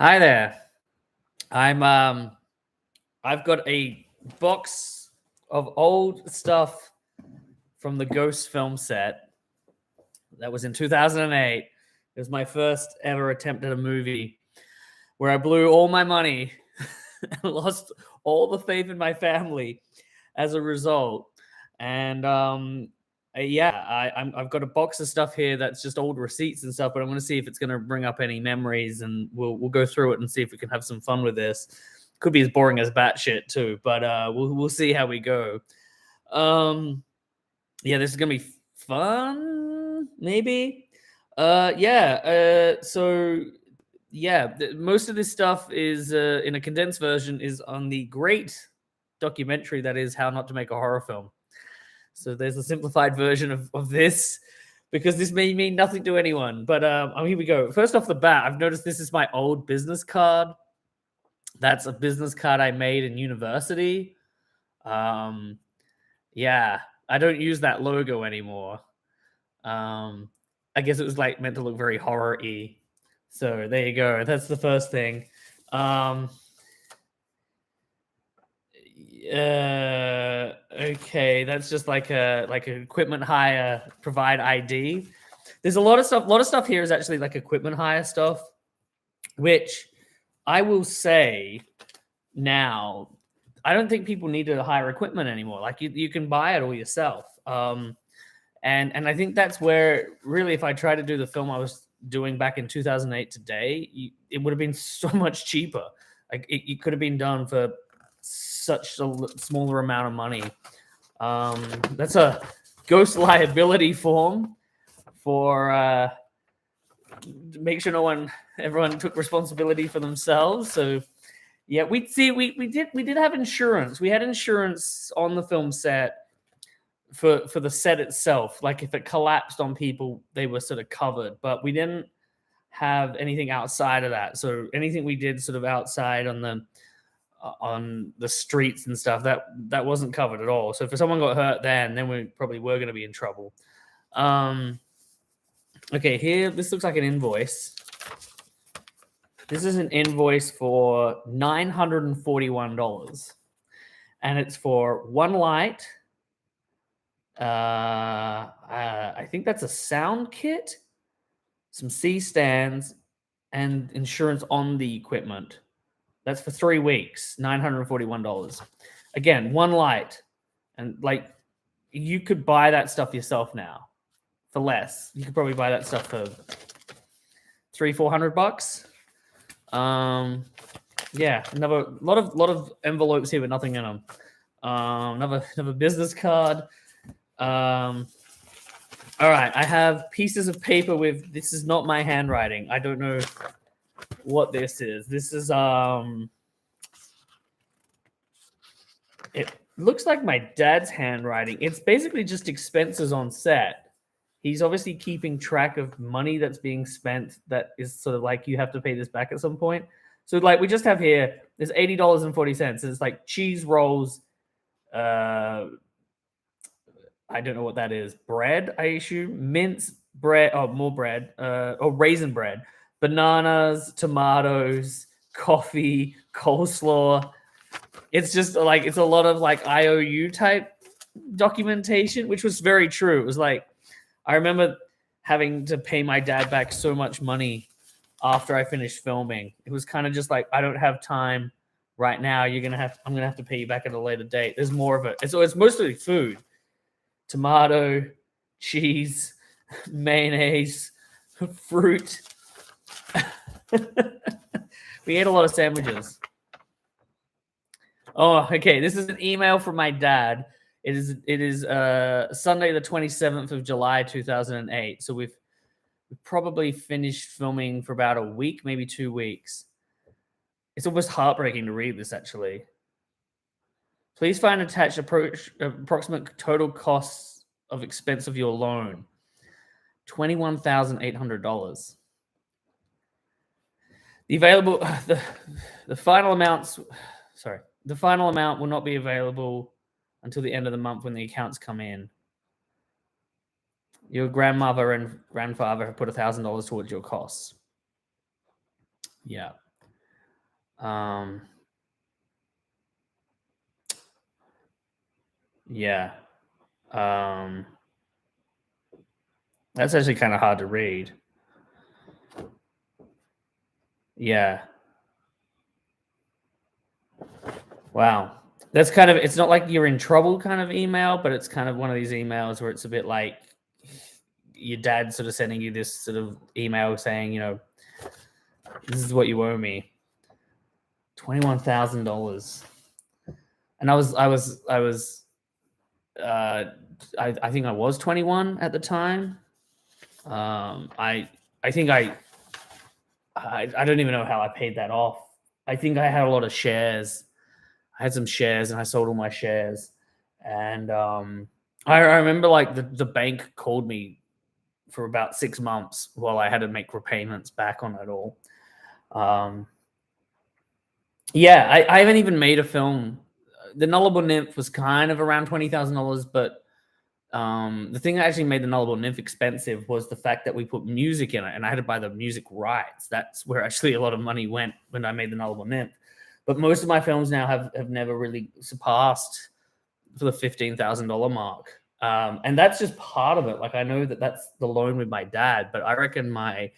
Hi there. I'm I've got a box of old stuff from the Ghost film set that was in 2008. It was my first ever attempt at a movie where I blew all my money and lost all the faith in my family as a result. And yeah, I've got a box of stuff here that's just old receipts and stuff, but I'm going to see if it's going to bring up any memories, and we'll go through it and see if we can have some fun with this. Could be as boring as batshit too, but we'll see how we go. Um, yeah, this is gonna be fun, maybe. Yeah. So yeah, most of this stuff is in a condensed version is on the great documentary that is How Not to Make a Horror Film. So there's a simplified version of this because this may mean nothing to anyone. But here we go. First off the bat, I've noticed this is my old business card. That's a business card I made in university. Um, yeah, I don't use that logo anymore. Um, I guess it was like meant to look very horror-y. So there you go. That's the first thing. Okay, that's just like a equipment hire, provide ID. There's a lot of stuff. A lot of stuff here is actually like equipment hire stuff, which I will say now, I don't think people need to hire equipment anymore. Like you can buy it all yourself. And I think that's where really, if I tried to do the film I was doing back in 2008 today, it would have been so much cheaper. Like it could have been done for such a smaller amount of money. That's a ghost liability form for make sure everyone took responsibility for themselves. So yeah, we did have insurance. We had insurance on the film set for the set itself. Like if it collapsed on people, they were sort of covered, but we didn't have anything outside of that. So anything we did sort of outside on the streets and stuff, that wasn't covered at all. So if someone got hurt then we probably were going to be in trouble. Okay, here this looks like an invoice. This is an invoice for $941, and it's for one light. I think that's a sound kit, some C stands, and insurance on the equipment. That's for 3 weeks, $941. Again, one light, and like you could buy that stuff yourself now for less. You could probably buy that stuff for $300-400. Yeah, another lot of envelopes here with nothing in them. Another business card. All right, I have pieces of paper with, this is not my handwriting. I don't know what this is. This is it looks like my dad's handwriting. It's basically just expenses on set. He's obviously keeping track of money that's being spent that is sort of like you have to pay this back at some point. So like we just have here, there's $80.40. It's like cheese rolls, I don't know what that is. Bread, I assume. Mince bread. Oh, more bread. Raisin bread. Bananas, tomatoes, coffee, coleslaw. It's just like, it's a lot of like IOU type documentation, which was very true. It was like, I remember having to pay my dad back so much money after I finished filming. It was kind of just like, I don't have time right now. I'm gonna have to pay you back at a later date. There's more of it. It's mostly food. Tomato, cheese, mayonnaise, fruit. We ate a lot of sandwiches. Oh, okay. This is an email from my dad. It is Sunday the 27th of July 2008. So we've probably finished filming for about a week, maybe 2 weeks. It's almost heartbreaking to read this, actually. Please find attached approximate total costs of expense of your loan. $21,800. The final amounts. Sorry, the final amount will not be available until the end of the month when the accounts come in. Your grandmother and grandfather have put $1,000 towards your costs. Yeah. Um, yeah. Um, that's actually kind of hard to read. Yeah. Wow. That's kind of, it's not like you're in trouble kind of email, but it's kind of one of these emails where it's a bit like your dad sort of sending you this sort of email saying, this is what you owe me. $21,000. And I think I was 21 at the time. I think I don't even know how I paid that off. I think I had a lot of shares. I had some shares and I sold all my shares. And I remember like the bank called me for about 6 months while I had to make repayments back on it all. Yeah, I haven't even made a film. The Nullable Nymph was kind of around $20,000, but the thing that actually made the Nullable Nymph expensive was the fact that we put music in it, and I had to buy the music rights. That's where actually a lot of money went when I made the Nullable Nymph. But most of my films now have never really surpassed for the $15,000 mark. And that's just part of it. Like I know that that's the loan with my dad, but I reckon my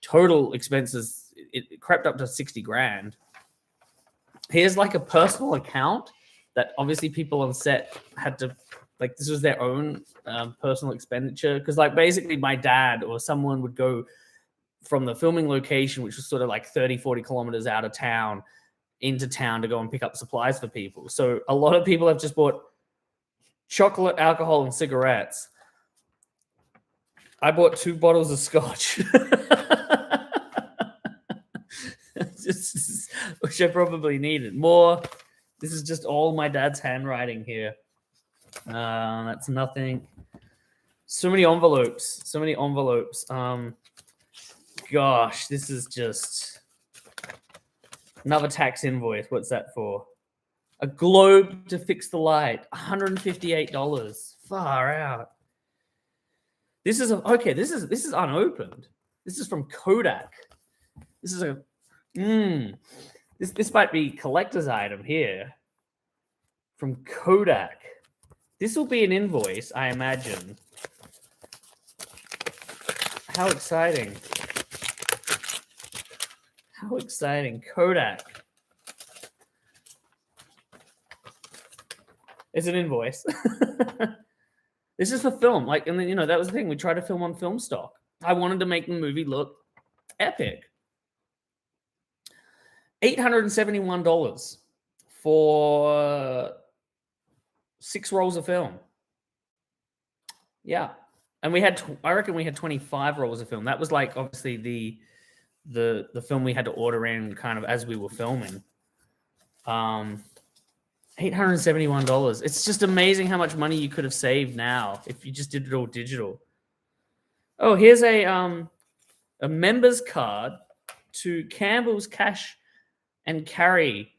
total expenses it crept up to 60 grand. Here's like a personal account that obviously people on set had to, like, this was their own personal expenditure. Because like basically my dad or someone would go from the filming location, which was sort of like 30, 40 kilometers out of town, into town to go and pick up supplies for people. So a lot of people have just bought chocolate, alcohol, and cigarettes. I bought 2 bottles of scotch. Which I probably needed more. This is just all my dad's handwriting here. That's nothing. So many envelopes. Gosh, this is just another tax invoice. What's that for? A globe to fix the light. $158. Far out. This is unopened. This is from Kodak. This is a this might be collector's item here from Kodak. This will be an invoice, I imagine. How exciting. How exciting. Kodak. It's an invoice. This is for film. Like, and then, that was the thing. We tried to film on film stock. I wanted to make the movie look epic. $871 for 6 rolls of film. Yeah. And I reckon we had 25 rolls of film. That was like obviously the film we had to order in kind of as we were filming. $871. It's just amazing how much money you could have saved now if you just did it all digital. Oh, here's a member's card to Campbell's Cash and Carry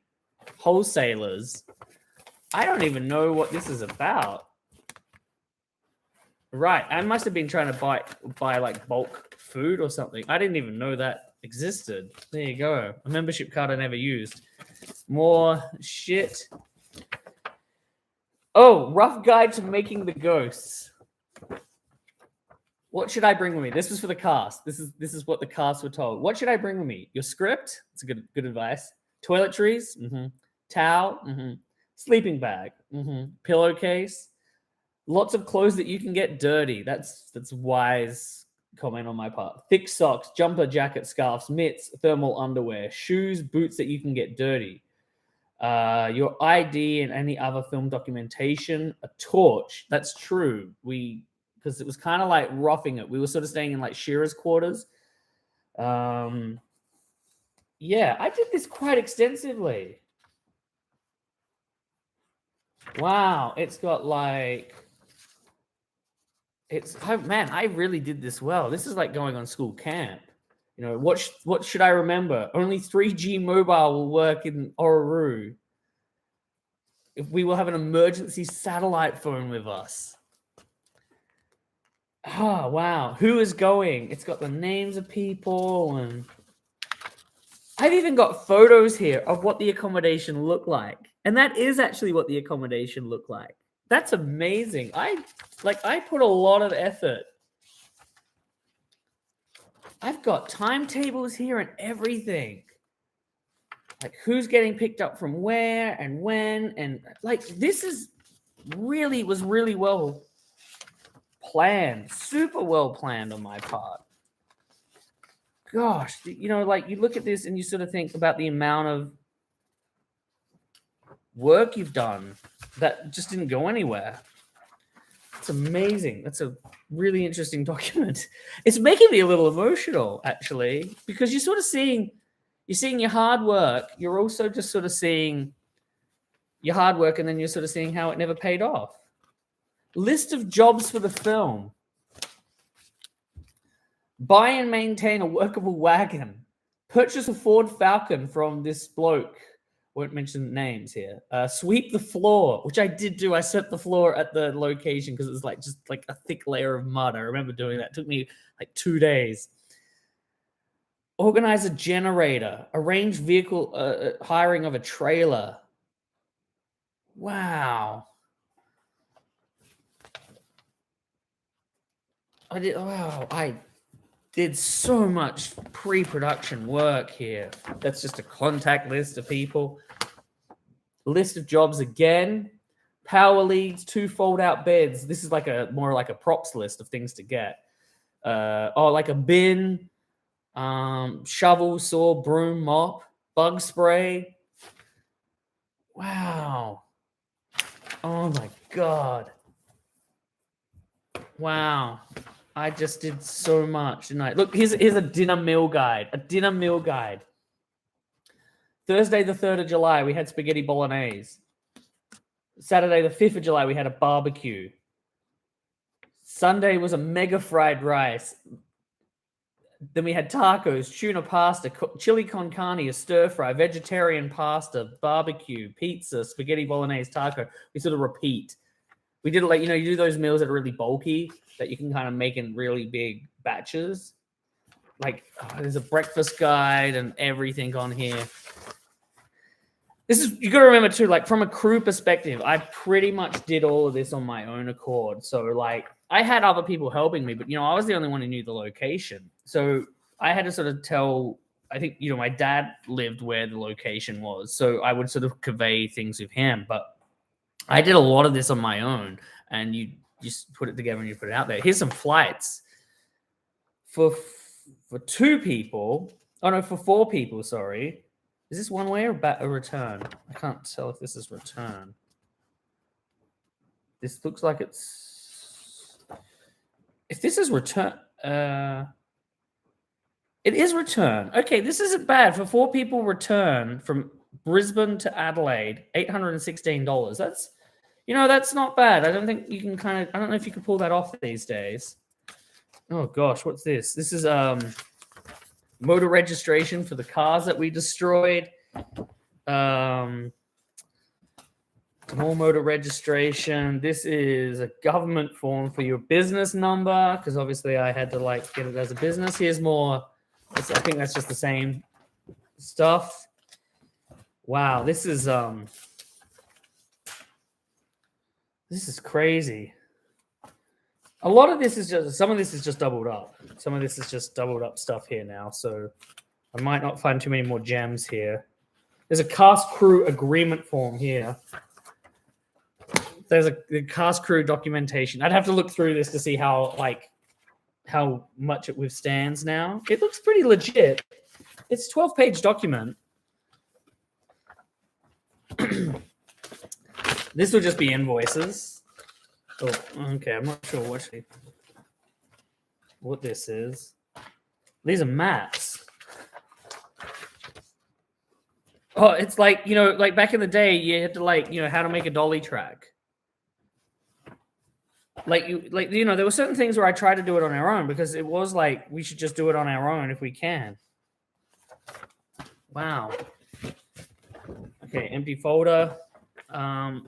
Wholesalers. I don't even know what this is about. Right, I must have been trying to buy like bulk food or something. I didn't even know that existed. There you go. A membership card I never used. More shit. Oh, rough guide to making the ghosts. What should I bring with me? This was for the cast. This is what the cast were told. What should I bring with me? Your script. It's a good advice. Toiletries. Towel. Sleeping bag. Pillowcase. Lots of clothes that you can get dirty. That's wise comment on my part. Thick socks, jumper, jacket, scarves, mitts, thermal underwear, shoes, boots that you can get dirty. Your ID and any other film documentation. A torch. That's true. Because it was kind of like roughing it. We were sort of staying in like Shearer's quarters. Yeah, I did this quite extensively. Wow, it's got like... man, I really did this well. This is like going on school camp. What should I remember? Only 3G mobile will work in Oruru. If we will have an emergency satellite phone with us. Oh, wow. Who is going? It's got the names of people and I've even got photos here of what the accommodation looked like. And that is actually what the accommodation looked like. That's amazing. I put a lot of effort. I've got timetables here and everything. Like who's getting picked up from where and when, and like this was really well planned, super well planned on my part. Gosh, like you look at this and you sort of think about the amount of work you've done that just didn't go anywhere. It's amazing. That's a really interesting document. It's making me a little emotional, actually, because you're sort of seeing your hard work. You're also just sort of seeing your hard work, and then you're sort of seeing how it never paid off. List of jobs for the film. Buy and maintain a workable wagon. Purchase a Ford Falcon from this bloke. Won't mention names here. Sweep the floor, which I did do. I swept the floor at the location because it was just like a thick layer of mud. I remember doing that. It took me like 2 days. Organize a generator. Arrange vehicle hiring of a trailer. Wow. I did so much pre-production work here. That's just a contact list of people. List of jobs again. Power leads, 2 fold-out beds. This is more like a props list of things to get. Like a bin, shovel, saw, broom, mop, bug spray. Wow. Oh my God. Wow. I just did so much tonight. Look, here's a dinner meal guide. Thursday, the 3rd of July, we had spaghetti bolognese. Saturday, the 5th of July, we had a barbecue. Sunday was a mega fried rice. Then we had tacos, tuna pasta, chili con carne, a stir fry, vegetarian pasta, barbecue, pizza, spaghetti bolognese, taco. We sort of repeat. We did it like, you do those meals that are really bulky that you can kind of make in really big batches. Like, there's a breakfast guide and everything on here. You got to remember too, like from a crew perspective, I pretty much did all of this on my own accord. So like I had other people helping me, but I was the only one who knew the location. So I had to sort of tell, I think, my dad lived where the location was. So I would sort of convey things with him, but I did a lot of this on my own, and you just put it together and you put it out there. Here's some flights for 2 people. Oh no, for 4 people, sorry. Is this one way or a return? I can't tell if this is return. This looks like it's... If this is return... It is return. Okay, this isn't bad. For 4 people return from Brisbane to Adelaide, $816. That's... that's not bad. I don't think you can I don't know if you can pull that off these days. Oh gosh, what's this? This is motor registration for the cars that we destroyed. More motor registration. This is a government form for your business number, because obviously I had to get it as a business. Here's more. I think that's just the same stuff. Wow, this is crazy. A lot of this is some of this is just doubled up. Some of this is just doubled up stuff here now. So I might not find too many more gems here. There's a cast crew agreement form here. There's the cast crew documentation. I'd have to look through this to see how much it withstands now. It looks pretty legit. It's a 12-page document. This will just be invoices. Oh, okay. I'm not sure what this is. These are maps. Oh, it's like, like back in the day, you had to how to make a dolly track. There were certain things where I tried to do it on our own because it was like, we should just do it on our own if we can. Wow. Okay, empty folder. I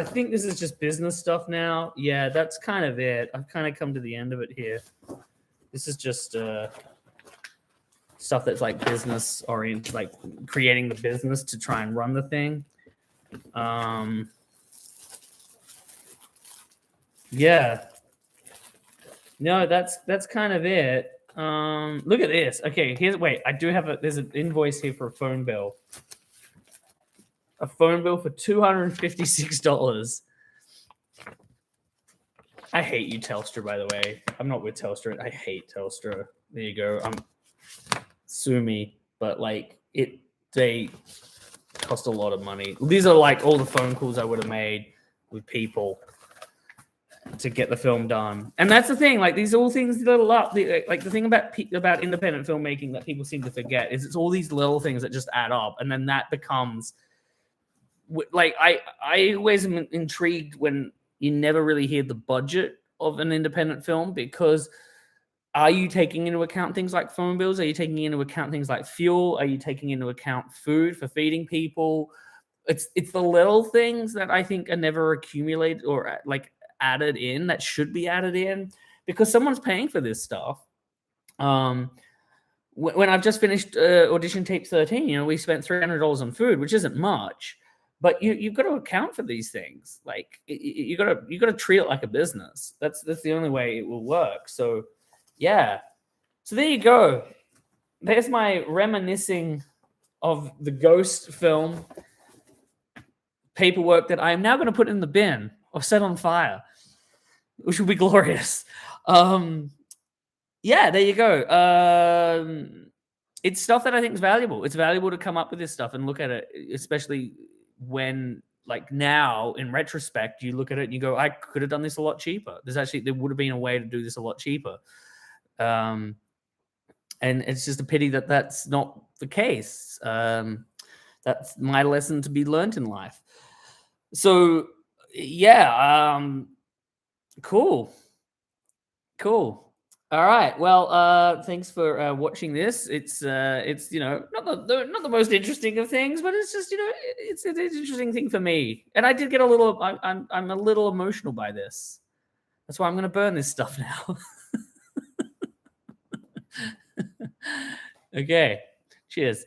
think this is just business stuff now. Yeah, that's kind of it. I've kind of come to the end of it here. This is just stuff that's like business oriented, like creating the business to try and run the thing. Yeah. No, that's kind of it. Look at this. Okay, wait, I do have there's an invoice here for a phone bill. A phone bill for $256. I hate you, Telstra, by the way. I'm not with Telstra. I hate Telstra. There you go. Sue me, but like they cost a lot of money. These are like all the phone calls I would have made with people to get the film done. And that's the thing. Like these are all things little up. Like the thing about independent filmmaking that people seem to forget is it's all these little things that just add up, and then that becomes like I always am intrigued when you never really hear the budget of an independent film, because are you taking into account things like phone bills? Are you taking into account things like fuel? Are you taking into account food for feeding people? It's the little things that I think are never accumulated or like added in that should be added in, because someone's paying for this stuff. When I've just finished audition tape 13, we spent $300 on food, which isn't much, but you've got to account for these things. Like you got to treat it like a business. That's the only way it will work. So yeah. So there you go. There's my reminiscing of the Ghost film paperwork that I am now going to put in the bin or set on fire, which will be glorious. Yeah, there you go. It's stuff that I think is valuable. It's valuable to come up with this stuff and look at it, especially when, like now, in retrospect, you look at it and you go, I could have done this a lot cheaper. There would have been a way to do this a lot cheaper. And it's just a pity that that's not the case. That's my lesson to be learned in life. So, yeah, cool. All right. Well, thanks for watching this. It's not the most interesting of things, but it's just it's an interesting thing for me. And I did get a little. I'm a little emotional by this. That's why I'm going to burn this stuff now. Okay. Cheers.